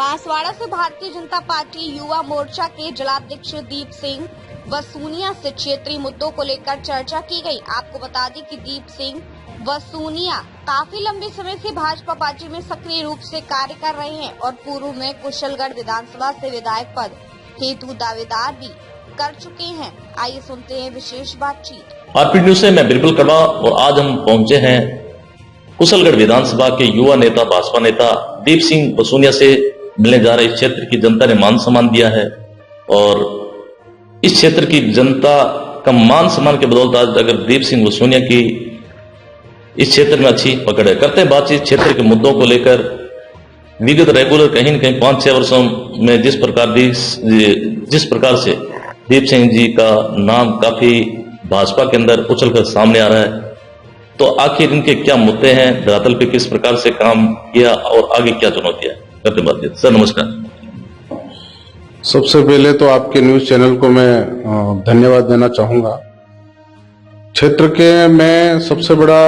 बांसवाड़ा से भारतीय जनता पार्टी युवा मोर्चा के जिलाध्यक्ष दीप सिंह वसूनिया से क्षेत्रीय मुद्दों को लेकर चर्चा की गई। आपको बता दें कि दीप सिंह वसूनिया काफी लंबे समय से भाजपा पार्टी में सक्रिय रूप से कार्य कर रहे हैं और पूर्व में कुशलगढ़ विधानसभा से विधायक पद हेतु दावेदार भी कर चुके हैं। आइए सुनते हैं विशेष बातचीत। आरपी न्यूज से मैं बिल्कुल करवा और आज हम पहुंचे हैं कुशलगढ़ विधानसभा के युवा नेता भाजपा नेता दीप सिंह वसूनिया से मिलने जा रहे। इस क्षेत्र की जनता ने मान सम्मान दिया है और इस क्षेत्र की जनता का मान सम्मान के बदौलत आज अगर दीप सिंह वसूनिया की इस क्षेत्र में अच्छी पकड़ है। करते हैं बातचीत क्षेत्र के मुद्दों को लेकर। विगत रेगुलर कहीं न कहीं 5-6 वर्षों में जिस प्रकार से दीप सिंह जी का नाम काफी भाजपा के अंदर उछलकर सामने आ रहा है, तो आखिर इनके क्या मुद्दे हैं, धरातल पे किस प्रकार से काम किया और आगे क्या चुनौतियां? करते बातचीत। सर नमस्कार। सबसे पहले तो आपके न्यूज चैनल को मैं धन्यवाद देना चाहूंगा। क्षेत्र के में सबसे बड़ा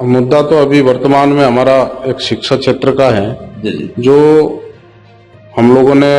मुद्दा तो अभी वर्तमान में हमारा एक शिक्षा क्षेत्र का है, जो हम लोगों ने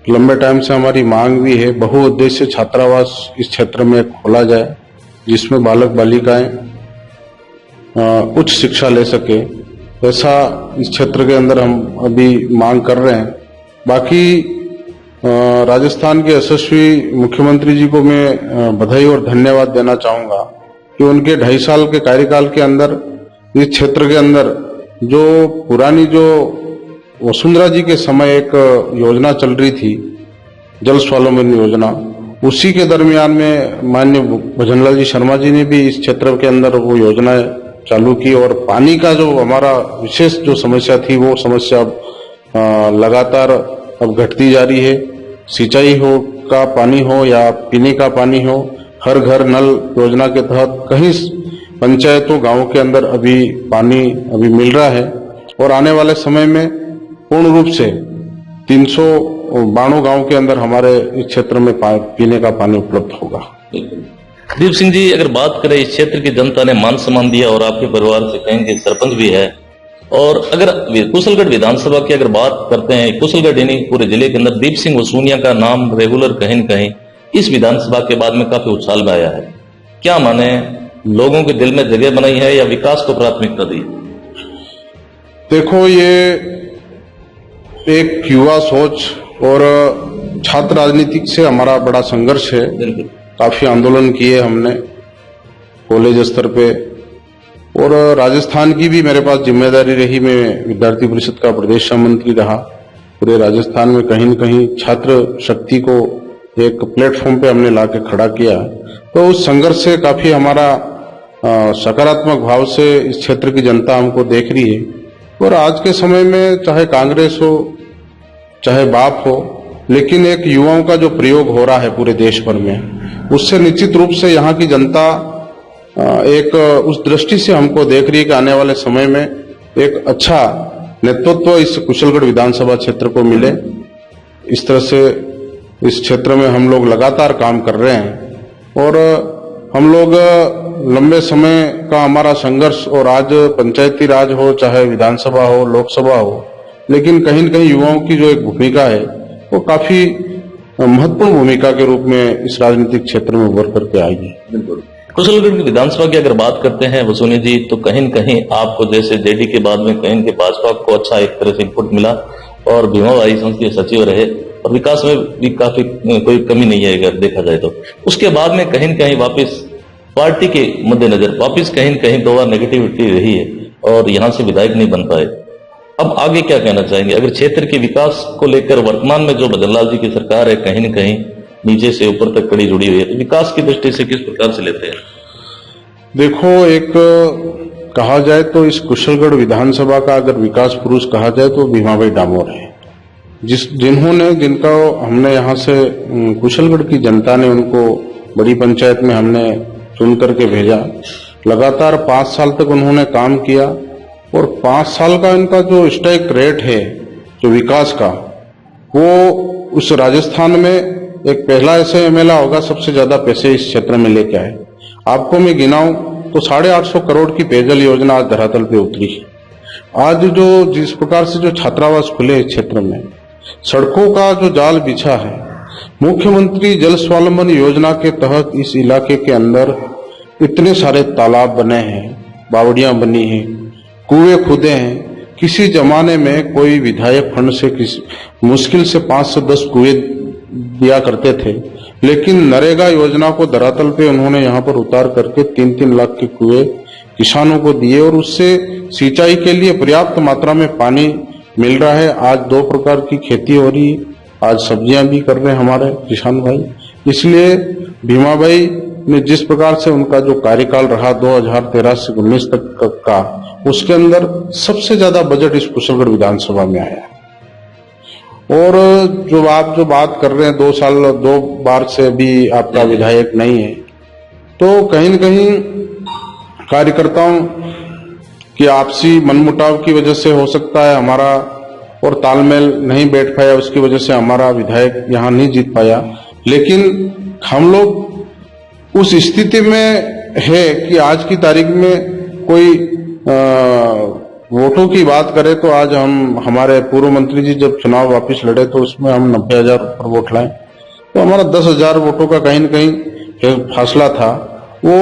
लंबे टाइम से हमारी मांग भी है। बहुउद्देश्य छात्रावास इस क्षेत्र में खोला जाए जिसमें बालक बालिकाएं उच्च शिक्षा ले सके, ऐसा इस क्षेत्र के अंदर हम अभी मांग कर रहे हैं। बाकी राजस्थान के यशस्वी मुख्यमंत्री जी को मैं बधाई और धन्यवाद देना चाहूंगा कि उनके 2.5 साल के कार्यकाल के अंदर इस क्षेत्र के अंदर जो पुरानी जो वसुंधरा जी के समय एक योजना चल रही थी, जल स्वावलंबन योजना, उसी के दरमियान में माननीय भजनलाल जी शर्मा जी ने भी इस क्षेत्र के अंदर वो योजना चालू की और पानी का जो हमारा विशेष जो समस्या थी वो समस्या लगातार अब घटती जा रही है। सिंचाई हो का पानी हो या पीने का पानी हो, हर घर नल योजना के तहत कहीं पंचायतों गांवों के अंदर अभी पानी अभी मिल रहा है और आने वाले समय में पूर्ण रूप से 392 गांव के अंदर हमारे इस क्षेत्र में पीने का पानी उपलब्ध होगा। दीप सिंह जी, अगर बात करें इस क्षेत्र की जनता ने मान सम्मान दिया और आपके परिवार से कहेंगे सरपंच भी है, और अगर कुशलगढ़ विधानसभा की अगर बात करते हैं, कुशलगढ़ यानी पूरे जिले के अंदर दीप सिंह वसूनिया का नाम रेगुलर कहीं न कहीं इस विधानसभा के बाद में काफी उछाल में आया है। क्या माने, लोगों के दिल में जगह बनाई है या विकास को प्राथमिकता दी? देखो, ये एक युवा सोच और छात्र राजनीति से हमारा बड़ा संघर्ष है। काफी आंदोलन किए हमने कॉलेज स्तर पे, और राजस्थान की भी मेरे पास जिम्मेदारी रही। मैं विद्यार्थी परिषद का प्रदेश मंत्री रहा। पूरे राजस्थान में कहीं न कहीं छात्र शक्ति को एक प्लेटफॉर्म पे हमने लाके खड़ा किया। तो उस संघर्ष से काफी हमारा सकारात्मक भाव से इस क्षेत्र की जनता हमको देख रही है। और आज के समय में चाहे कांग्रेस हो चाहे बाप हो, लेकिन एक युवाओं का जो प्रयोग हो रहा है पूरे देश भर में, उससे निश्चित रूप से यहाँ की जनता एक उस दृष्टि से हमको देख रही है कि आने वाले समय में एक अच्छा नेतृत्व इस कुशलगढ़ विधानसभा क्षेत्र को मिले। इस तरह से इस क्षेत्र में हम लोग लगातार काम कर रहे हैं और हम लोग लंबे समय का हमारा संघर्ष, और आज पंचायती राज हो चाहे विधानसभा हो लोकसभा हो, लेकिन कहीं न कहीं युवाओं की जो एक भूमिका है वो काफी महत्वपूर्ण भूमिका के रूप में इस राजनीतिक क्षेत्र में उभर करके आई है। बिल्कुल। कुशलगढ़ की विधानसभा की अगर बात करते हैं वसूनिया जी, तो कहीं न कहीं आपको जैसे जेडी के बाद में कहीं के भाजपा को अच्छा एक तरह से इनपुट मिला और भीमा भाई संसदीय सचिव रहे और विकास में भी काफी कोई कमी नहीं है अगर देखा जाए तो। उसके बाद में कहीं न कहीं वापिस पार्टी के मद्देनजर वापिस कहीं न कहीं 2 बार नेगेटिविटी रही है और यहाँ से विधायक नहीं बन पाए। अब आगे क्या कहना चाहेंगे अगर क्षेत्र के विकास को लेकर वर्तमान में जो भजनलाल जी की सरकार है कहीं न कहीं नीचे से ऊपर तक कड़ी जुड़ी हुई है, तो विकास की दृष्टि से किस प्रकार से लेते हैं? देखो, एक कहा जाए तो इस कुशलगढ़ विधानसभा का अगर विकास पुरुष कहा जाए तो भीमा भाई डामोर है, जिनका हमने यहाँ से कुशलगढ़ की जनता ने उनको बड़ी पंचायत में हमने चुन करके भेजा। लगातार 5 साल तक उन्होंने काम किया और 5 साल का इनका जो स्ट्राइक रेट है जो विकास का, वो उस राजस्थान में एक पहला ऐसे एमएलए होगा सबसे ज्यादा पैसे इस क्षेत्र में लेके आए। आपको मैं गिनाऊं तो 850 करोड़ की पेयजल योजना आज धरातल पे उतरी है। आज जो जिस प्रकार से जो छात्रावास खुले क्षेत्र में, सड़कों का जो जाल बिछा है, मुख्यमंत्री जल स्वावलंबन योजना के तहत इस इलाके के अंदर इतने सारे तालाब बने हैं, बावड़ियां बनी हैं, कुएं खुदे हैं। किसी जमाने में कोई विधायक फंड से मुश्किल से 5 से 10 कुएं दिया करते थे, लेकिन नरेगा योजना को धरातल पे उन्होंने यहाँ पर उतार करके 3-3 लाख के कुएं किसानों को दिए और उससे सिंचाई के लिए पर्याप्त मात्रा में पानी मिल रहा है। आज 2 प्रकार की खेती हो रही है, आज सब्जियां भी कर रहे हैं हमारे किसान भाई। इसलिए भीमा भाई ने जिस प्रकार से उनका जो कार्यकाल रहा 2013 से 19 तक का, उसके अंदर सबसे ज्यादा बजट इस कुशलगढ़ विधानसभा में आया। और जो आप जो बात कर रहे हैं 2 बार से भी आपका विधायक नहीं है, तो कहीं न कहीं कार्यकर्ताओं की आपसी मनमुटाव की वजह से हो सकता है हमारा, और तालमेल नहीं बैठ पाया, उसकी वजह से हमारा विधायक यहाँ नहीं जीत पाया। लेकिन हम लोग उस स्थिति में है कि आज की तारीख में कोई वोटों की बात करें तो आज हम, हमारे पूर्व मंत्री जी जब चुनाव वापस लड़े तो उसमें हम 90,000 पर वोट लाए, तो हमारा 10,000 वोटों का कहीं न कहीं फासला था। वो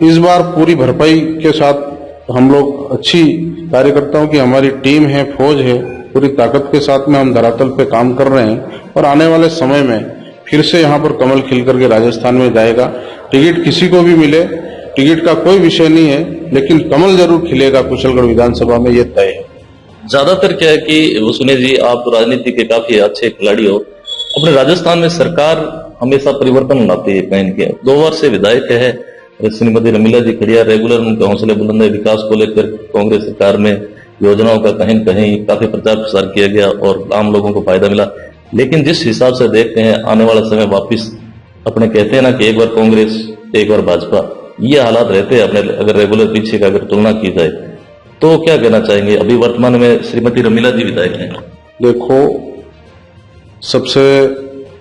इस बार पूरी भरपाई के साथ हम लोग, अच्छी कार्यकर्ताओं की हमारी टीम है, फौज है, पूरी ताकत के साथ में हम धरातल पे काम कर रहे हैं। और आने वाले समय में फिर से यहाँ पर कमल खिल करके राजस्थान में जाएगा। टिकट किसी को भी मिले, टिकट का कोई विषय नहीं है, लेकिन कमल जरूर खिलेगा कुशलगढ़ विधानसभा में, ये तय है। ज्यादातर क्या है कि वसुनिया जी, आप तो राजनीति के काफी अच्छे खिलाड़ी हो, अपने राजस्थान में सरकार हमेशा परिवर्तन लाती है। कहीं के 2 बार से विधायक है श्रीमती रमीला जी खड़िया, रेगुलर उनके हौसले बुलंद है। विकास को लेकर कांग्रेस सरकार में योजनाओं का कहीं कहीं काफी प्रचार प्रसार किया गया और आम लोगों को फायदा मिला। लेकिन जिस हिसाब से देखते हैं आने वाला समय वापिस अपने कहते हैं ना कि एक बार कांग्रेस एक बार भाजपा, ये हालात रहते हैं अपने, अगर रेगुलर पीछे का अगर तुलना की जाए तो क्या कहना चाहेंगे? अभी वर्तमान में श्रीमती रमीला जी विधायक हैं। देखो, सबसे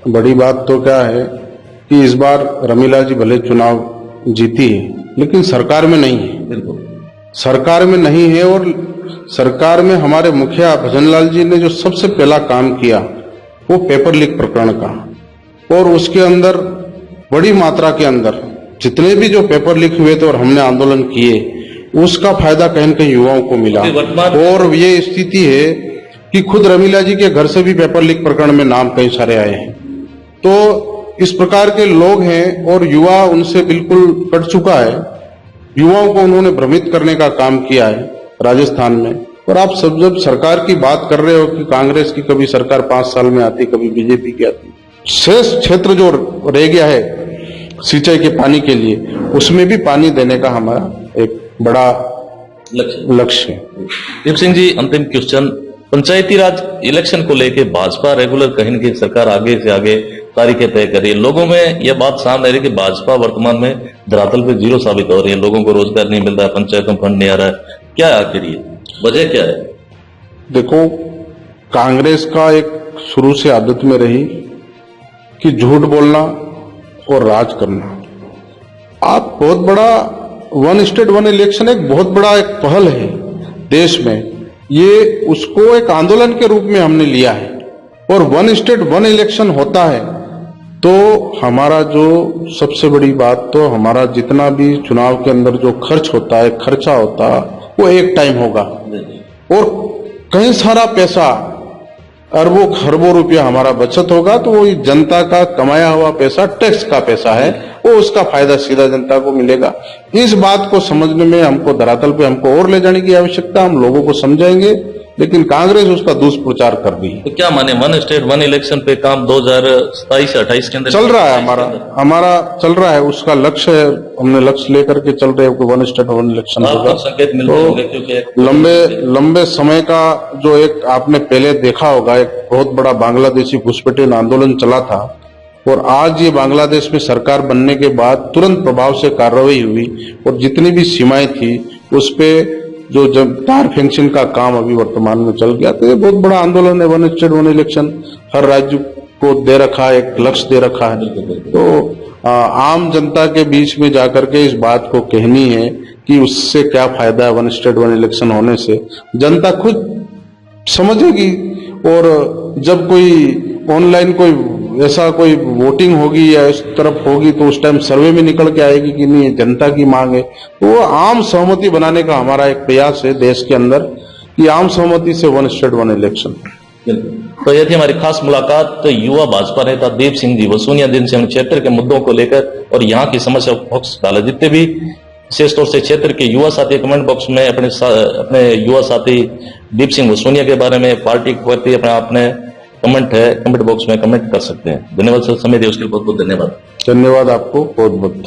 बड़ी बात तो क्या है कि इस बार रमीला जी भले चुनाव जीती है, लेकिन सरकार में नहीं है। बिल्कुल सरकार में नहीं है। और सरकार में हमारे मुखिया भजनलाल जी ने जो सबसे पहला काम किया वो पेपर लीक प्रकरण का, और उसके अंदर बड़ी मात्रा के अंदर जितने भी जो पेपर लीक हुए थे और हमने आंदोलन किए, उसका फायदा कहीं न कहीं युवाओं को मिला। और ये स्थिति है कि खुद रमीला जी के घर से भी पेपर लीक प्रकरण में नाम कई सारे आए हैं। तो इस प्रकार के लोग हैं और युवा उनसे बिल्कुल कट चुका है। युवाओं को उन्होंने भ्रमित करने का काम किया है राजस्थान में। और आप सब जब सरकार की बात कर रहे हो कि कांग्रेस की कभी सरकार 5 साल में आती, कभी बीजेपी की आती, शेष क्षेत्र जो रह गया है सिंचाई के पानी के लिए, उसमें भी पानी देने का हमारा एक बड़ा लक्ष्य है। दीप सिंह जी, अंतिम क्वेश्चन, पंचायती राज इलेक्शन को लेके भाजपा रेगुलर कहीं न कहीं सरकार आगे से आगे तारीखें तय कर रही है। लोगों में यह बात सामने आ रही है कि भाजपा वर्तमान में धरातल पे जीरो साबित हो रही है, लोगों को रोजगार नहीं मिल रहा है, पंचायतों में फंड नहीं आ रहा है। क्या आखिर ये वजह क्या है? देखो, कांग्रेस का एक शुरू से आदत में रही कि झूठ बोलना और राज करना। आप बहुत बड़ा वन स्टेट वन इलेक्शन एक बहुत बड़ा एक पहल है देश में, ये उसको एक आंदोलन के रूप में हमने लिया है। और वन स्टेट वन इलेक्शन होता है तो हमारा जो सबसे बड़ी बात, तो हमारा जितना भी चुनाव के अंदर जो खर्च होता है, खर्चा होता है, वो एक टाइम होगा। और कई सारा पैसा, अरबों खरबों रुपया हमारा बचत होगा, तो वो जनता का कमाया हुआ पैसा, टैक्स का पैसा है, वो उसका फायदा सीधा जनता को मिलेगा। इस बात को समझने में हमको धरातल पे हमको और ले जाने की आवश्यकता, हम लोगों को समझाएंगे, लेकिन कांग्रेस उसका दुष्प्रचार कर रही है। तो क्या माने, वन स्टेट वन इलेक्शन पे काम 2027 से 28 के अंदर चल रहा है, हमारा चल रहा है, उसका लक्ष्य है, हमने लक्ष्य लेकर के चल रहे हैं, वन स्टेट वन इलेक्शन होगा। संकेत मिलते होंगे क्योंकि लंबे समय का जो एक आपने पहले देखा होगा, एक बहुत बड़ा बांग्लादेशी घुसपैठिन आंदोलन चला था, और आज ये बांग्लादेश में सरकार बनने के बाद तुरंत प्रभाव से कार्रवाई हुई, और जितनी भी सीमाएं थी उस पे जो जब तार फेंसिंग का काम अभी वर्तमान में चल गया, तो ये बहुत बड़ा आंदोलन है। वन स्टेट वन इलेक्शन हर राज्य को दे रखा है, एक लक्ष्य दे रखा है। तो आम जनता के बीच में जाकर के इस बात को कहनी है कि उससे क्या फायदा है वन स्टेट वन इलेक्शन होने से, जनता खुद समझेगी। और जब कोई ऑनलाइन कोई ऐसा कोई वोटिंग होगी या इस तरफ होगी तो उस टाइम सर्वे में निकल के आएगी कि नहीं जनता की मांग है। तो वो आम सहमति बनाने का हमारा एक प्रयास है देश के अंदर कि आम सहमति से वन स्टेट वन इलेक्शन। तो यह थी हमारी खास मुलाकात युवा भाजपा नेता दीप सिंह जी वसूनिया दिन से क्षेत्र के मुद्दों को लेकर और यहाँ की समस्या बॉक्स डाला। जितने भी विशेष तौर से क्षेत्र के युवा साथी कमेंट बॉक्स में अपने युवा साथी दीप सिंह वसूनिया के बारे में, पार्टी के प्रति अपने कमेंट बॉक्स में कमेंट कर सकते हैं। धन्यवाद सर, समय दिए उसके लिए बहुत बहुत धन्यवाद। धन्यवाद आपको बहुत बहुत।